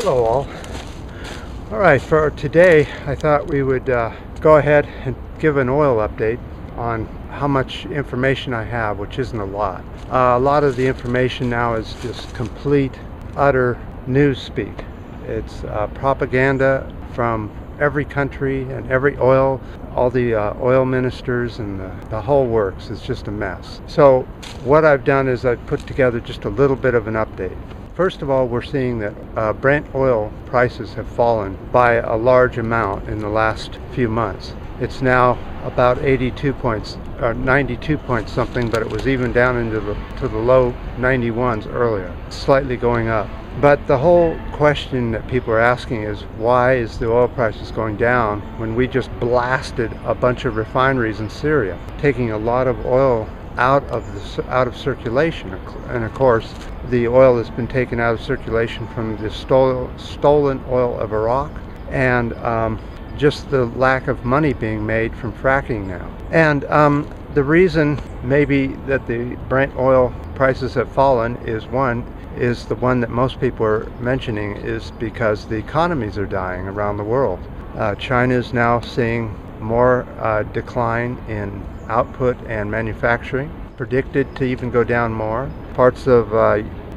Hello all. Alright, for today I thought we would go ahead and give an oil update on how much information I have, which isn't a lot. A lot of the information now is just complete, utter news speak. It's propaganda from every country and every all the oil ministers and the whole works. It's just a mess. So what I've done is I've put together just a little bit of an update. First of all, we're seeing that Brent oil prices have fallen by a large amount in the last few months. It's now about 82 points, or 92 points something, but it was even down into the low 91s earlier, slightly going up. But the whole question that people are asking is, why is the oil prices going down when we just blasted a bunch of refineries in Syria, taking a lot of oil out of circulation? And of course, the oil has been taken out of circulation from the stolen oil of Iraq, and just the lack of money being made from fracking now. And the reason maybe that the Brent oil prices have fallen is the one that most people are mentioning, is because the economies are dying around the world. China is now seeing more decline in output and manufacturing, predicted to even go down more. Parts of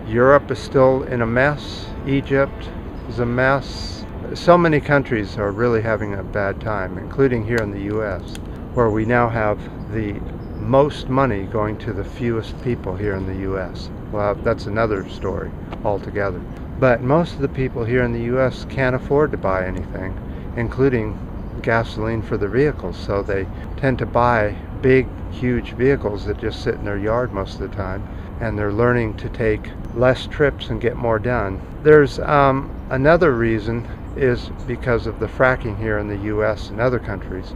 Europe is still in a mess. Egypt is a mess. So many countries are really having a bad time, including here in the US, where we now have the most money going to the fewest people here in the US. Well, that's another story altogether. But most of the people here in the US can't afford to buy anything, including gasoline for the vehicles, so they tend to buy big, huge vehicles that just sit in their yard most of the time, and they're learning to take less trips and get more done. There's another reason is because of the fracking here in the US and other countries.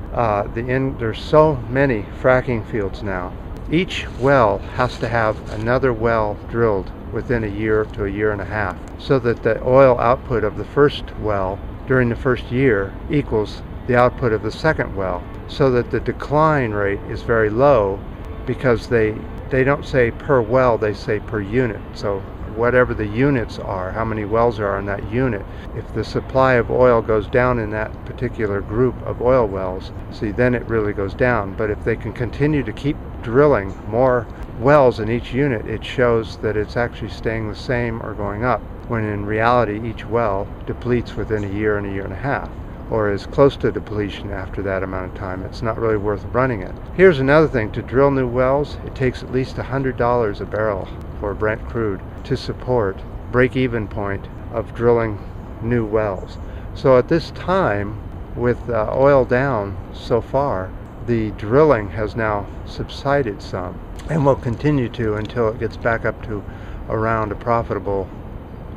There's so many fracking fields now. Each well has to have another well drilled within a year to a year and a half, so that the oil output of the first well during the first year equals the output of the second well, so that the decline rate is very low, because they don't say per well, they say per unit. So whatever the units are, how many wells are in that unit, if the supply of oil goes down in that particular group of oil wells, see, then it really goes down. But if they can continue to keep drilling more wells in each unit, it shows that it's actually staying the same or going up, when in reality each well depletes within a year and a half, or is close to depletion after that amount of time. It's not really worth running it. Here's another thing: to drill new wells, it takes at least $100 a barrel for Brent crude to support break-even point of drilling new wells. So at this time, with oil down so far, the drilling has now subsided some, and will continue to until it gets back up to around a profitable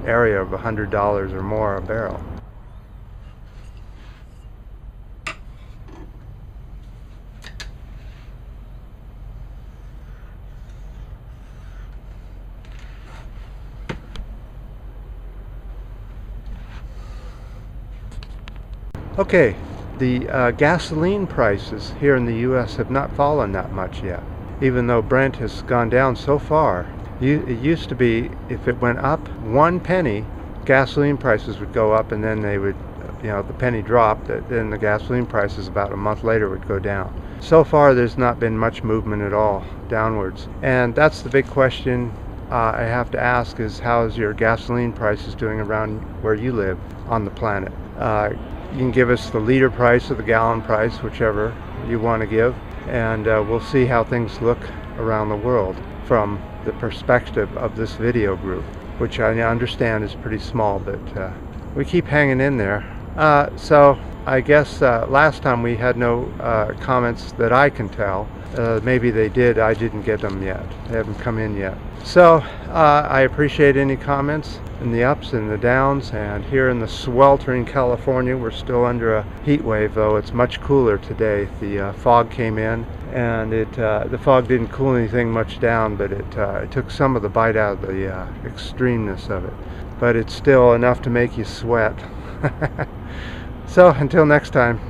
area of $100 or more a barrel. Okay, the gasoline prices here in the US have not fallen that much yet, even though Brent has gone down so far. It used to be, if it went up 1 penny, gasoline prices would go up, and then they would, the penny dropped, then the gasoline prices about a month later would go down. So far there's not been much movement at all downwards, and that's the big question I have to ask, is how is your gasoline prices doing around where you live on the planet? You can give us the liter price or the gallon price, whichever you want to give, and we'll see how things look around the world from the perspective of this video group, which I understand is pretty small, but we keep hanging in there. So I guess last time we had no comments that I can tell. Maybe they did, I didn't get them yet. They haven't come in yet. So I appreciate any comments, and the ups and the downs. And here in the sweltering California, we're still under a heat wave, though it's much cooler today. The fog came in, and the fog didn't cool anything much down, but it took some of the bite out of the extremeness of it. But it's still enough to make you sweat. So until next time.